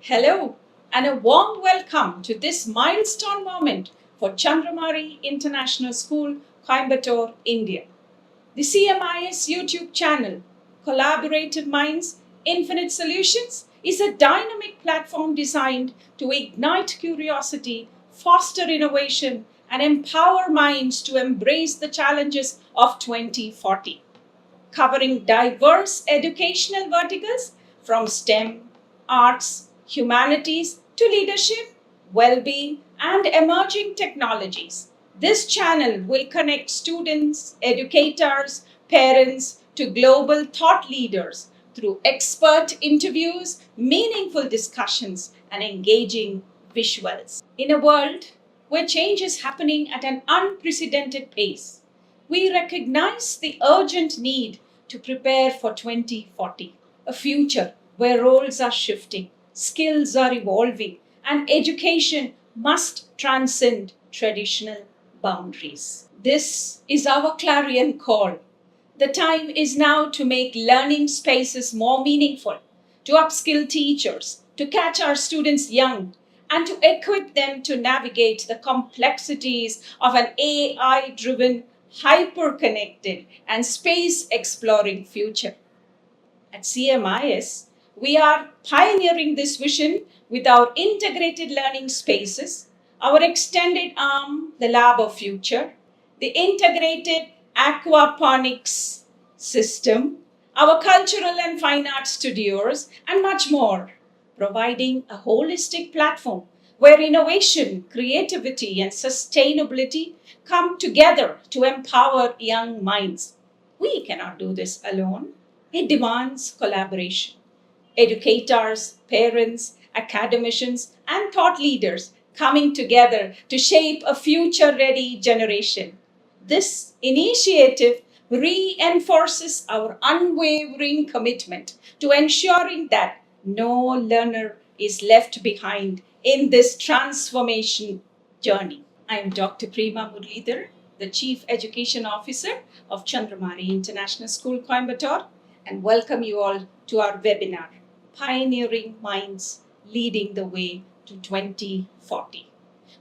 Hello, and a warm welcome to this milestone moment for Chandramari International School, Coimbatore, India. The CMIS YouTube channel, Collaborative Minds, Infinite Solutions, is a dynamic platform designed to ignite curiosity, foster innovation, and empower minds to embrace the challenges of 2040, covering diverse educational verticals from STEM, arts, humanities to leadership, well being, and emerging technologies. This channel will connect students, educators, parents to global thought leaders through expert interviews, meaningful discussions, and engaging visuals. In a world where change is happening at an unprecedented pace, we recognize the urgent need to prepare for 2040, a future where roles are shifting, skills are evolving, and education must transcend traditional boundaries. This is our clarion call. The time is now to make learning spaces more meaningful, to upskill teachers, to catch our students young, and to equip them to navigate the complexities of an AI driven, hyper connected, and space exploring future. At CMIS, we are pioneering this vision with our integrated learning spaces, our extended arm, the Lab of Future, the integrated aquaponics system, our cultural and fine arts studios, and much more, providing a holistic platform where innovation, creativity, and sustainability come together to empower young minds. We cannot do this alone. It demands collaboration. Educators, parents, academicians, and thought leaders coming together to shape a future ready generation. This initiative reinforces our unwavering commitment to ensuring that no learner is left behind in this transformation journey. I am Dr. Prema Muralidhar, the Chief Education Officer of Chandramari International School, Coimbatore, and welcome you all to our webinar, Pioneering Minds Leading the Way to 2040.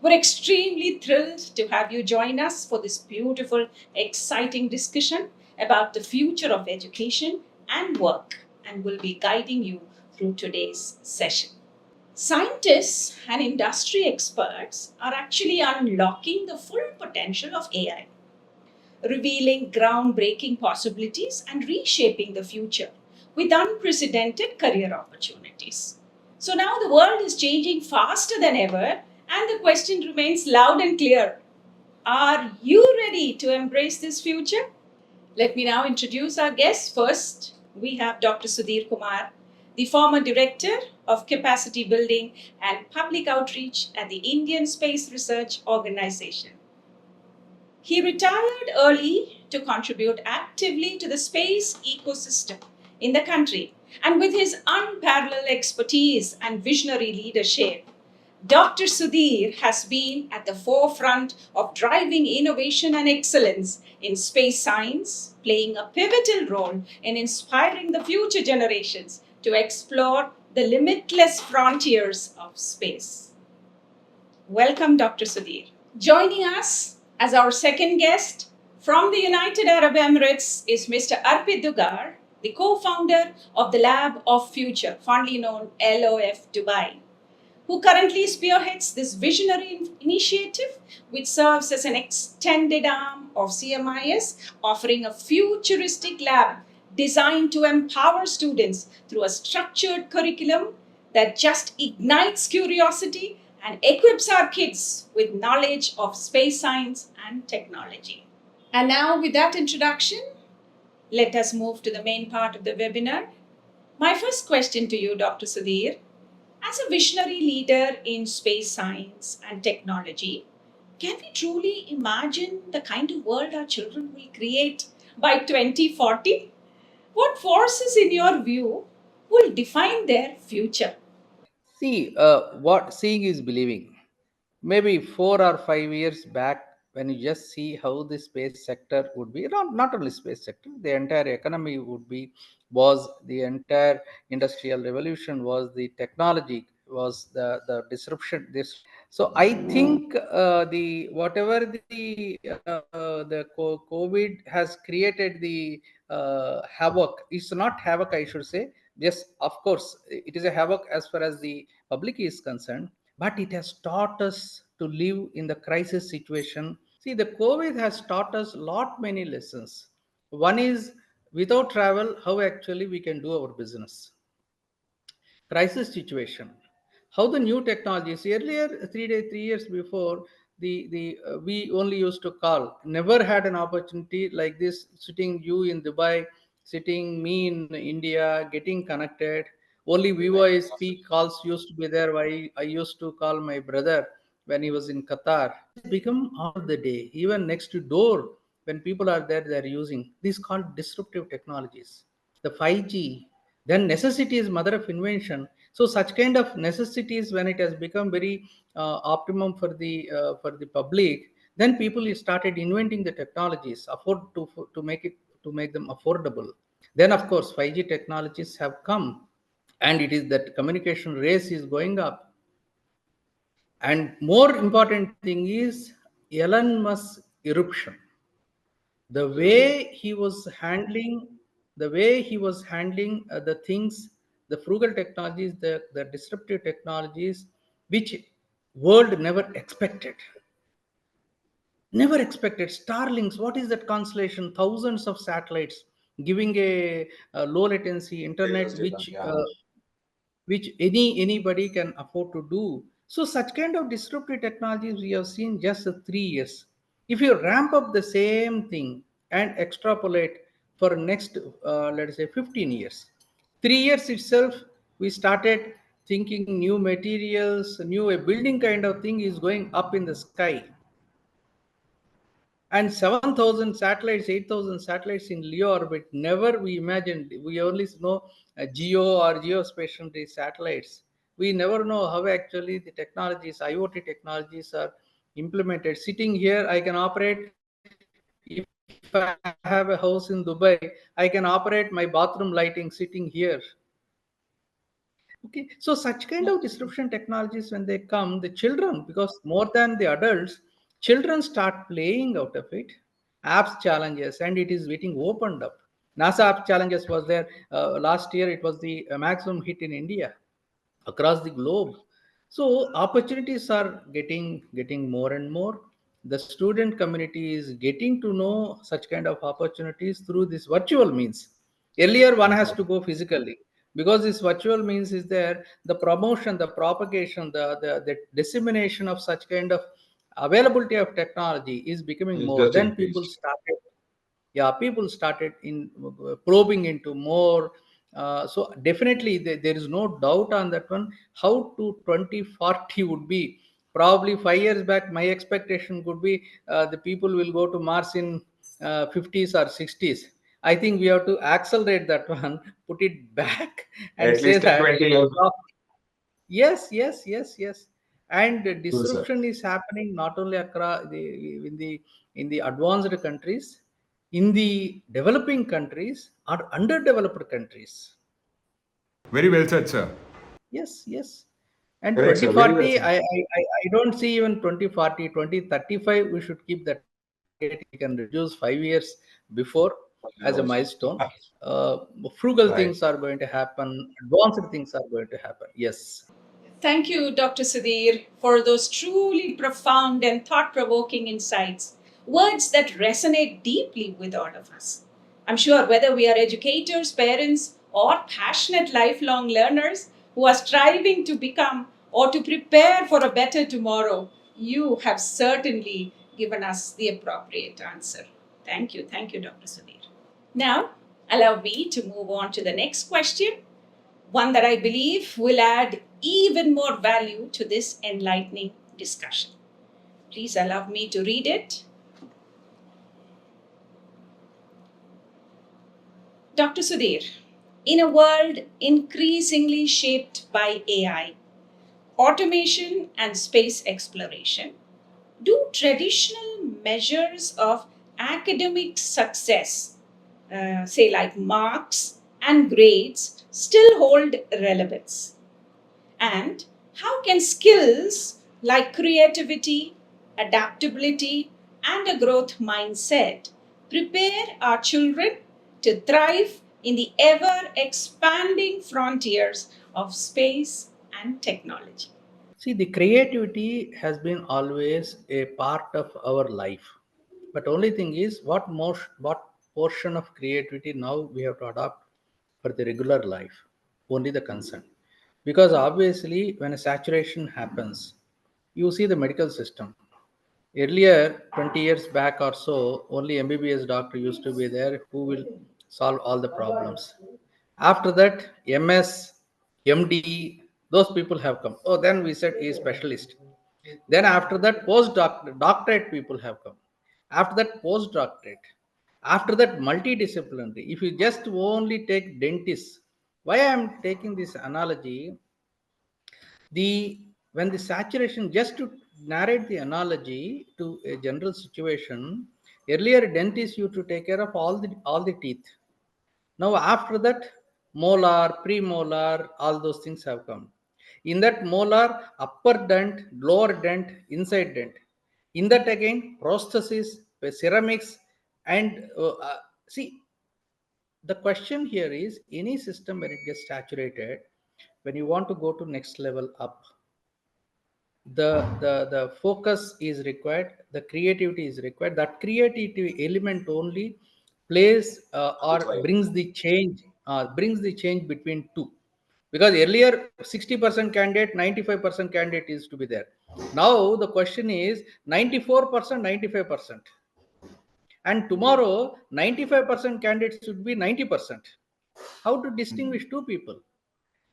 We're extremely thrilled to have you join us for this beautiful, exciting discussion about the future of education and work, and will be guiding you through today's session. Scientists and industry experts are actually unlocking the full potential of AI, revealing groundbreaking possibilities and reshaping the future with unprecedented career opportunities. So now the world is changing faster than ever, and the question remains loud and clear: are you ready to embrace this future? Let me now introduce our guests. First, we have Dr. Sudhir Kumar, the former Director of Capacity Building and Public Outreach at the Indian Space Research Organization. He retired early to contribute actively to the space ecosystem in the country, and with his unparalleled expertise and visionary leadership, Dr. Sudhir has been at the forefront of driving innovation and excellence in space science, playing a pivotal role in inspiring the future generations to explore the limitless frontiers of space. Welcome, Dr. Sudhir. Joining us as our second guest from the United Arab Emirates is Mr. Arpit Dugar, the co-founder of the Lab of Future, fondly known LoF Dubai, who currently spearheads this visionary initiative, which serves as an extended arm of CMIS, offering a futuristic lab designed to empower students through a structured curriculum that just ignites curiosity and equips our kids with knowledge of space science and technology. And now, with that introduction, let us move to the main part of the webinar. My first question to you, Dr. Sudhir: as a visionary leader in space science and technology, can we truly imagine the kind of world our children will create by 2040? What forces, in your view, will define their future? See, what seeing is believing. Maybe 4 or 5 years back, when you just see how the space sector would be, not only space sector, the entire economy would be, was the entire industrial revolution, was the technology was the disruption. This so I think the whatever the COVID has created the havoc. It's not havoc, I should say. Yes, of course, it is a havoc as far as the public is concerned, but it has taught us to live in the crisis situation. See, the COVID has taught us lot many lessons. One is, without travel, how actually we can do our business. Crisis situation, how the new technologies earlier 3 years before, the we only used to call, never had an opportunity like this, sitting you in Dubai, sitting me in India, getting connected. Only VoIP calls used to be there. I used to call my brother when he was in Qatar. It has become all the day, even next to door, when people are there, they're using these called disruptive technologies. The 5G, then necessity is mother of invention. So such kind of necessities, when it has become very optimum for the public, then people started inventing the technologies afford to make it, to make them affordable. Then of course 5G technologies have come, and it is that communication race is going up. And more important thing is Elon Musk eruption. The way he was handling, the things, the frugal technologies, the disruptive technologies, which world never expected. Starlinks, what is that constellation? Thousands of satellites giving a low latency internet, which anybody can afford to do. So such kind of disruptive technologies we have seen just 3 years. If you ramp up the same thing and extrapolate for next let us say 15 years, 3 years itself, we started thinking new materials, new a building kind of thing is going up in the sky, and 7,000 satellites, 8,000 satellites in LEO orbit. Never we imagined. We only know geo or geospatial satellites. We never know how actually the technologies, IoT technologies, are implemented. Sitting here, I can operate. If I have a house in Dubai, I can operate my bathroom lighting sitting here. Okay, so such kind of disruption technologies, when they come, the children, because more than the adults, children start playing out of it. Apps challenges, and it is getting opened up. NASA app challenges was there last year. It was the maximum hit in India, across the globe. So opportunities are getting more and more. The student community is getting to know such kind of opportunities through this virtual means. Earlier, one has to go physically, because this virtual means is there. The promotion, the propagation, the dissemination of such kind of availability of technology is becoming It's more. just Then people increased. started, yeah, people started in probing into more. So definitely there is no doubt on that one. How to 2040 would be, probably 5 years back my expectation could be the people will go to Mars in 50s or 60s. I think we have to accelerate that one, put it back, and At say least 10, that 20 years. yes. And True, sir. disruption is happening not only across in the advanced countries, in the developing countries or underdeveloped countries. Very well said, sir. Yes. And Correct, sir. Very well 2040, said. I don't see even 2040, 2035. We should keep the target. If we can reduce 5 years before as a milestone, frugal things Right. are going to happen, advanced things are going to happen. Yes. Thank you, Dr. Sudhir, for those truly profound and thought provoking insights, words that resonate deeply with all of us. I'm sure whether we are educators, parents, or passionate lifelong learners who are striving to become or to prepare for a better tomorrow, you have certainly given us the appropriate answer. Thank you. Thank you, Dr. Sudhir. Now, allow me to move on to the next question, one that I believe will add even more value to this enlightening discussion. Please allow me to read it. Dr. Sudhir, in a world increasingly shaped by AI, automation, and space exploration, do traditional measures of academic success, say like marks and grades, still hold relevance? And How can skills like creativity, adaptability, and a growth mindset prepare our children to thrive in the ever expanding frontiers of space and technology? See, the creativity has been always a part of our life. But only thing is, what portion of creativity now we have to adopt for the regular life? Only the concern. Because obviously, when a saturation happens, you see the medical system. Earlier, 20 years back or so, only MBBS doctor used to be there who will solve all the problems. After that, MS, MD, those people have come. Oh, then we said he is specialist. Then after that, doctorate people have come. After that, postdoctorate. After that, multidisciplinary. If you just only take dentists, why I am taking this analogy? The when the saturation, just to narrate the analogy to a general situation, earlier dentists used to take care of all the teeth. Now after that, molar, premolar, all those things have come. In that molar, upper dent, lower dent, inside dent. In that again, prosthesis, ceramics, and see, the question here is, any system when it gets saturated, when you want to go to next level up, the focus is required, the creativity is required. That creativity element only plays or brings the change between two. Because earlier 60% candidate, 95% candidate is to be there. Now the question is 94%, 95%, and tomorrow 95% candidates should be 90%. How to distinguish two people?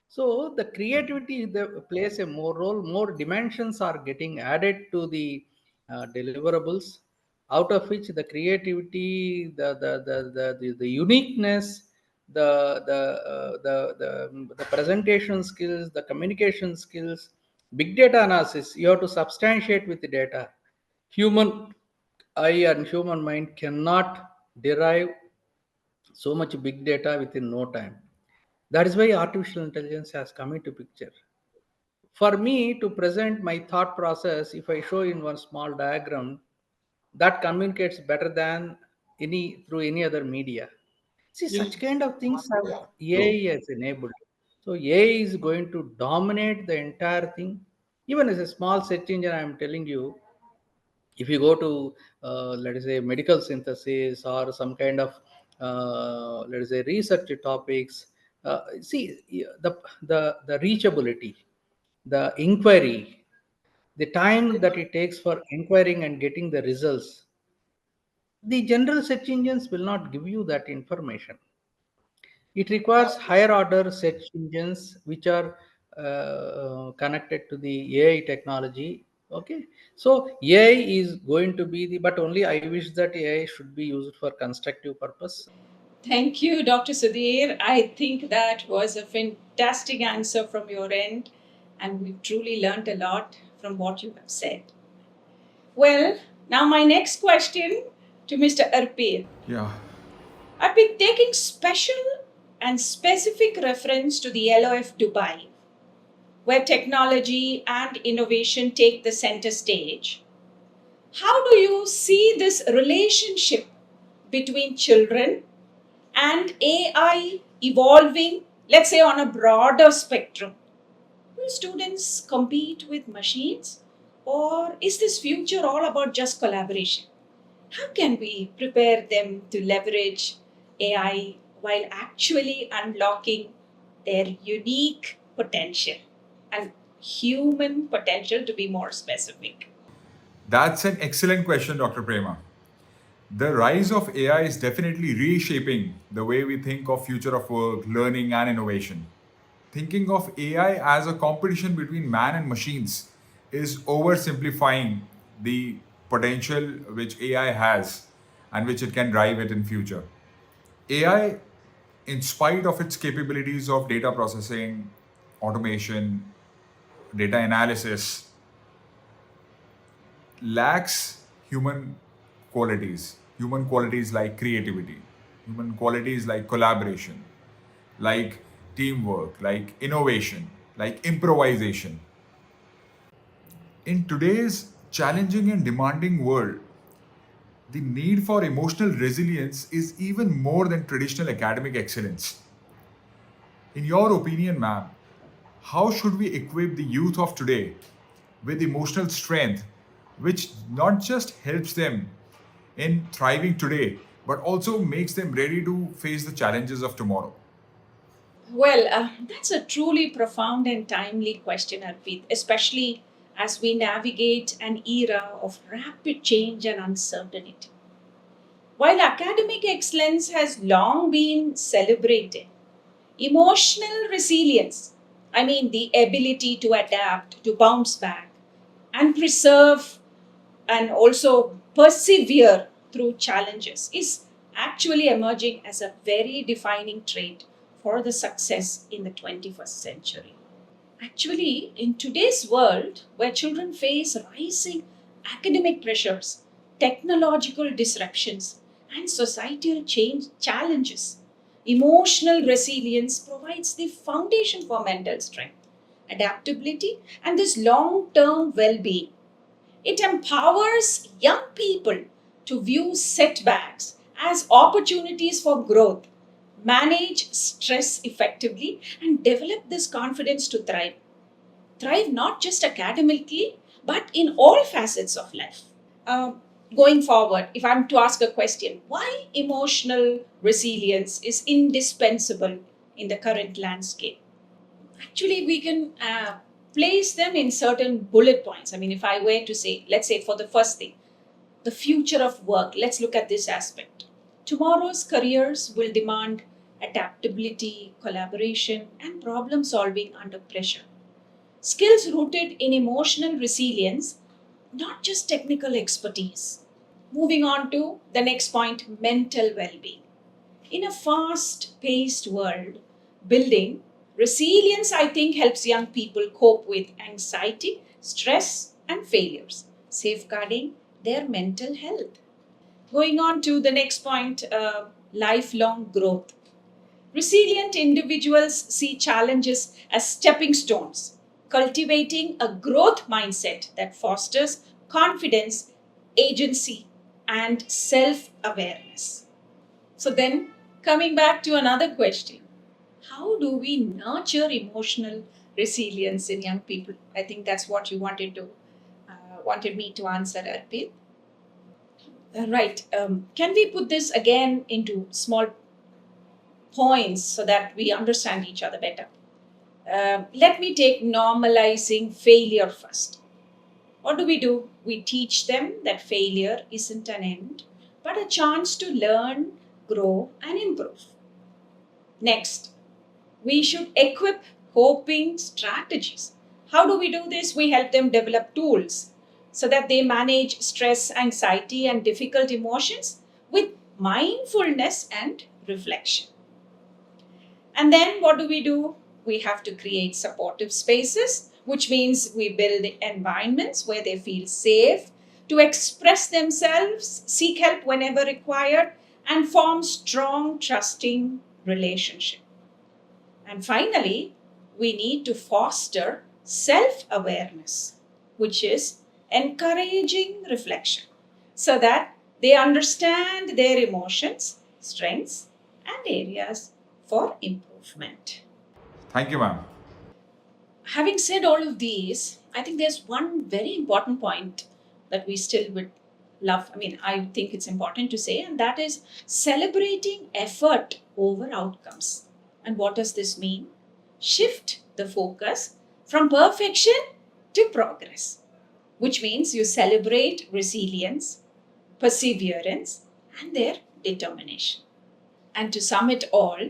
So the creativity plays a more role, more dimensions are getting added to the deliverables, out of which the creativity, the uniqueness, the presentation skills, the communication skills, big data analysis, you have to substantiate with the data. Human eye and human mind cannot derive so much big data within no time. That is why artificial intelligence has come into picture. For me to present my thought process, if I show in one small diagram, that communicates better than any through any other media. See, such kind of things have AI has enabled. So AI is going to dominate the entire thing. Even as a small search engine, I am telling you, if you go to let us say medical synthesis or some kind of let us say research topics, see the reachability, the inquiry, the time that it takes for inquiring and getting the results, the general search engines will not give you that information. It requires higher order search engines which are connected to the AI technology. Okay, so AI is going to be the, but only I wish that AI should be used for constructive purpose. Thank you, Dr. Sudhir. I think that was a fantastic answer from your end, and we've truly learned a lot from what you have said. Well, now my next question to Mr. Arpit. Yeah. Arpit, taking special and specific reference to the LoF Dubai, where technology and innovation take the center stage, how do you see this relationship between children and AI evolving, let's say, on a broader spectrum? Will students compete with machines? Or is this future all about just collaboration? How can we prepare them to leverage AI while actually unlocking their unique potential and human potential, to be more specific? That's an excellent question, Dr. Prema. The rise of AI is definitely reshaping the way we think of future of work, learning, and innovation. Thinking of AI as a competition between man and machines is oversimplifying the potential which AI has and which it can drive it in future. AI, in spite of its capabilities of data processing, automation, data analysis, lacks human qualities like creativity, human qualities like collaboration, like teamwork, like innovation, like improvisation. In today's challenging and demanding world, the need for emotional resilience is even more than traditional academic excellence. In your opinion, ma'am, how should we equip the youth of today with emotional strength, which not just helps them in thriving today, but also makes them ready to face the challenges of tomorrow? Well, that's a truly profound and timely question, Arpit, especially as we navigate an era of rapid change and uncertainty. While academic excellence has long been celebrated, emotional resilience, I mean the ability to adapt, to bounce back, and preserve and also persevere through challenges, is actually emerging as a very defining trait for the success in the 21st century. Actually, in today's world, where children face rising academic pressures, technological disruptions, and societal change challenges, emotional resilience provides the foundation for mental strength, adaptability, and this long term well being. It empowers young people to view setbacks as opportunities for growth, manage stress effectively, and develop this confidence to thrive. Thrive not just academically, but in all facets of life. Going forward, if I'm to ask a question, why emotional resilience is indispensable in the current landscape? Actually, we can place them in certain bullet points. I mean, if I were to say, let's say for the first thing, the future of work, let's look at this aspect. Tomorrow's careers will demand adaptability, collaboration, and problem solving under pressure. Skills rooted in emotional resilience, not just technical expertise. Moving on to the next point, mental well being. In a fast paced world, building resilience, I think, helps young people cope with anxiety, stress, and failures, safeguarding their mental health. Going on to the next point, lifelong growth. Resilient individuals see challenges as stepping stones, cultivating a growth mindset that fosters confidence, agency, and self awareness. So, then coming back to another question, how do we nurture emotional resilience in young people? I think that's what you wanted me to answer, Arpit. Right. Can we put this again into small points so that we understand each other better? Let me take normalizing failure first. What do? We teach them that failure isn't an end, but a chance to learn, grow, and improve. Next, we should equip coping strategies. How do we do this? We help them develop tools so that they manage stress, anxiety, and difficult emotions with mindfulness and reflection. And then what do? We have to create supportive spaces, which means we build environments where they feel safe to express themselves, seek help whenever required, and form strong, trusting relationships. And finally, we need to foster self awareness, which is encouraging reflection so that they understand their emotions, strengths, and areas for improvement. Thank you, ma'am. Having said all of these, I think there's one very important point that we still would love. I mean, I think it's important to say, and that is celebrating effort over outcomes. And what does this mean? Shift the focus from perfection to progress, which means you celebrate resilience, perseverance, and their determination. And to sum it all,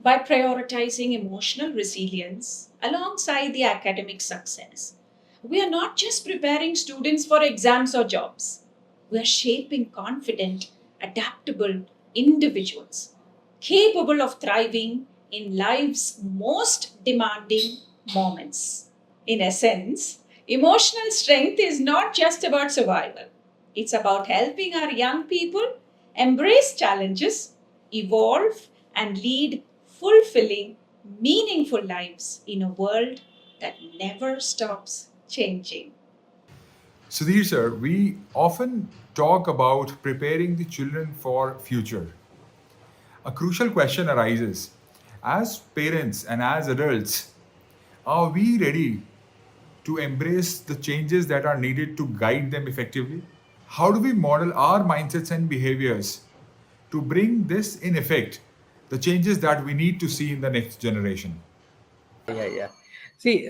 by prioritizing emotional resilience alongside the academic success, we are not just preparing students for exams or jobs. We are shaping confident, adaptable individuals capable of thriving in life's most demanding moments. In essence, emotional strength is not just about survival, it's about helping our young people embrace challenges, evolve, and lead fulfilling, meaningful lives in a world that never stops changing. Sudhir sir, we often talk about preparing the children for future. A crucial question arises. As parents and as adults, are we ready to embrace the changes that are needed to guide them effectively? How do we model our mindsets and behaviors to bring this in effect, the changes that we need to see in the next generation? Yeah. See,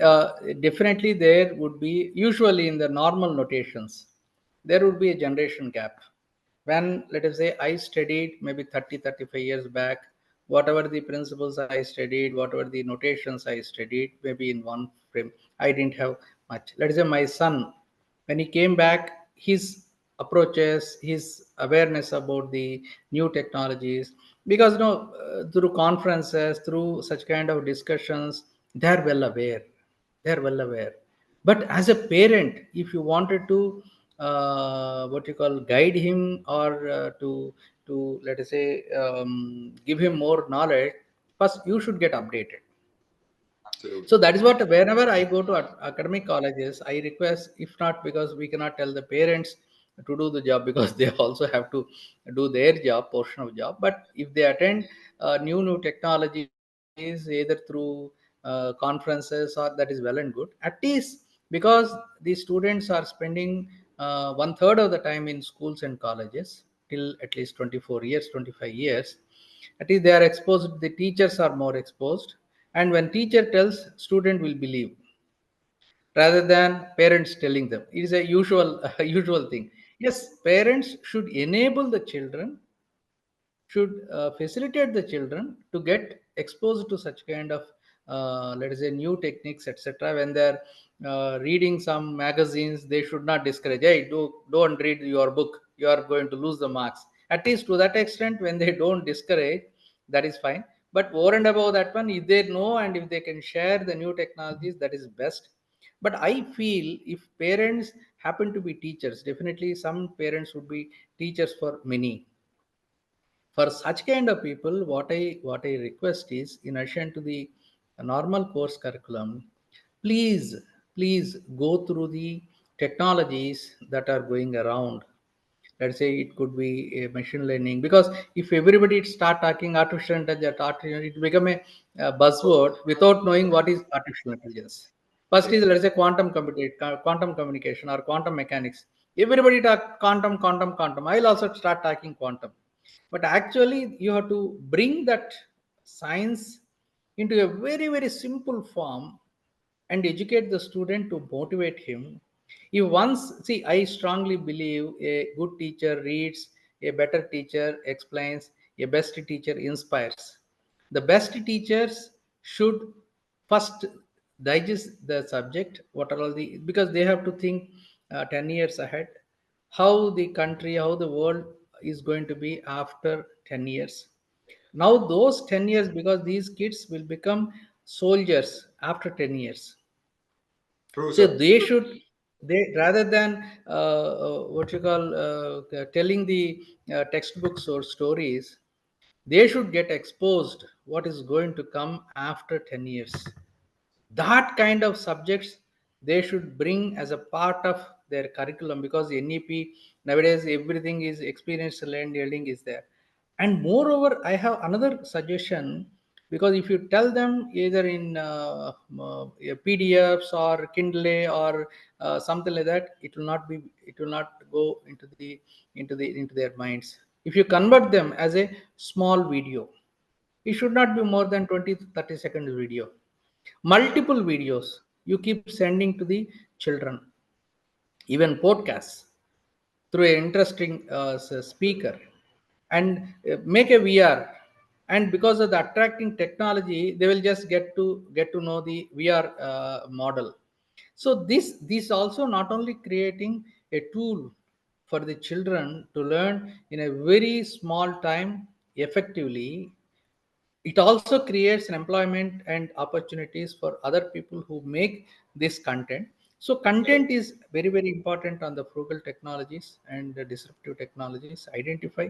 definitely there would be, usually in the normal notations, there would be a generation gap. When, let us say, I studied maybe 30, 35 years back, whatever the principles I studied, whatever the notations I studied, maybe in one frame, I didn't have much. Let us say my son, when he came back, his approaches, his awareness about the new technologies, because through conferences, through such kind of discussions, they're well aware. They're well aware. But as a parent, if you wanted to what you call guide him, or to let us say give him more knowledge, first you should get updated. Absolutely. So that is what, whenever I go to academic colleges, I request, if not, because we cannot tell the parents to do the job, because they also have to do their job, portion of job. But if they attend new technologies, either through conferences, or that is well and good, at least, because the students are spending one third of the time in schools and colleges till at least 24 years, 25 years, at least they are exposed, the teachers are more exposed, and when teacher tells, student will believe rather than parents telling them. It is a usual usual thing. Yes, parents should enable the children, should facilitate the children to get exposed to such kind of let us say new techniques, etc. When they're reading some magazines, they should not discourage, hey, don't read your book, you are going to lose the marks. At least to that extent, when they don't discourage, that is fine. But over and above that one, if they know and if they can share the new technologies, that is best. But I feel if parents happen to be teachers, definitely some parents would be teachers for many. For such kind of people, what I request is, in addition to the normal course curriculum, please please go through the technologies that are going around. Let's say it could be a machine learning, because if everybody start talking artificial intelligence, it become a buzzword without knowing what is artificial intelligence. First is, let's say, quantum communication or quantum mechanics. Everybody talk quantum. I'll also start talking quantum. But actually, you have to bring that science into a very, very simple form and educate the student to motivate him. If once, see, I strongly believe a good teacher reads, a better teacher explains, a best teacher inspires. The best teachers should first digest the subject, what are all the, because they have to think 10 years ahead, how the country, how the world is going to be after 10 years. Now, those 10 years, because these kids will become soldiers after 10 years. True, So sir. they should, they rather than what you call telling the textbooks or stories, they should get exposed what is going to come after 10 years. That kind of subjects they should bring as a part of their curriculum, because nep nowadays everything is experience learning is there. And moreover, I have another suggestion, because if you tell them either in pdfs or kindle or something like that, it will not go into their minds. If you convert them as a small video, it should not be more than 20 to 30 seconds video, multiple videos you keep sending to the children, even podcasts through an interesting speaker, and make a vr. And because of the attracting technology, they will just get to know the vr model. So this also not only creating a tool for the children to learn in a very small time effectively, it also creates an employment and opportunities for other people who make this content. So content is very, very important on the frugal technologies and the disruptive technologies identify.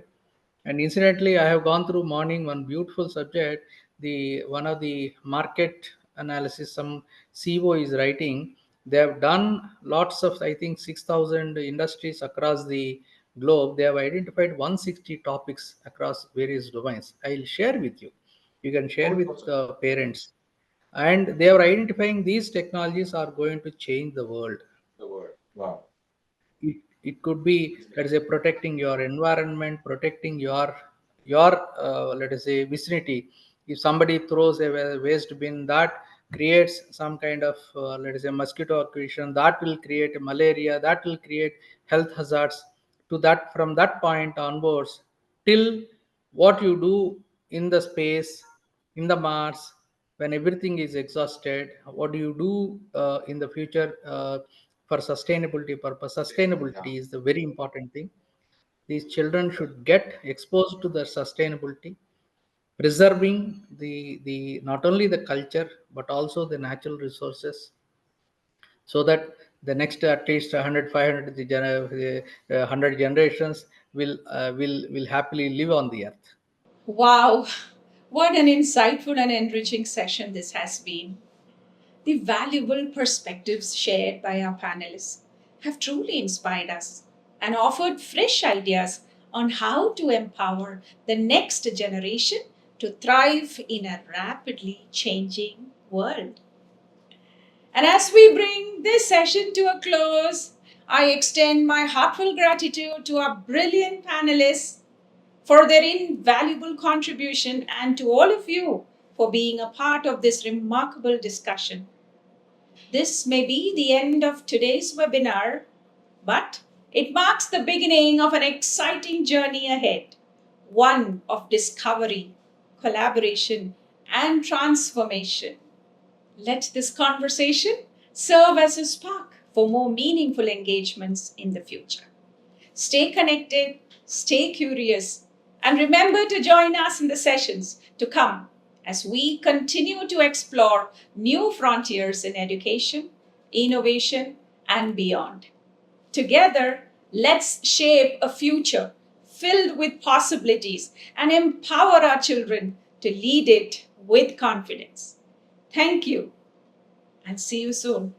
And incidentally, I have gone through morning one beautiful subject, the one of the market analysis some CEO is writing, They have done lots of, I think, 6,000 industries across the globe. They have identified 160 topics across various domains. I'll share with you. You can share with parents. And they are identifying these technologies are going to change the world. It could be, let us say, protecting your environment, protecting your let us say vicinity. If somebody throws a waste bin, that creates some kind of let us say mosquito acquisition, that will create malaria, that will create health hazards. To that, from that point onwards, till what you do in the space, in the Mars, when everything is exhausted, what do you do in the future for sustainability purpose? Sustainability is the very important thing. These children should get exposed to the sustainability, preserving the not only the culture but also the natural resources, so that the next at least 100 500 100 generations will happily live on the earth. Wow, what an insightful and enriching session this has been. The valuable perspectives shared by our panelists have truly inspired us and offered fresh ideas on how to empower the next generation to thrive in a rapidly changing world. And as we bring this session to a close, I extend my heartfelt gratitude to our brilliant panelists for their invaluable contribution and to all of you for being a part of this remarkable discussion. This may be the end of today's webinar, but it marks the beginning of an exciting journey ahead, one of discovery, collaboration, and transformation. Let this conversation serve as a spark for more meaningful engagements in the future. Stay connected, stay curious, and remember to join us in the sessions to come as we continue to explore new frontiers in education, innovation, and beyond. Together, let's shape a future filled with possibilities and empower our children to lead it with confidence. Thank you, and see you soon.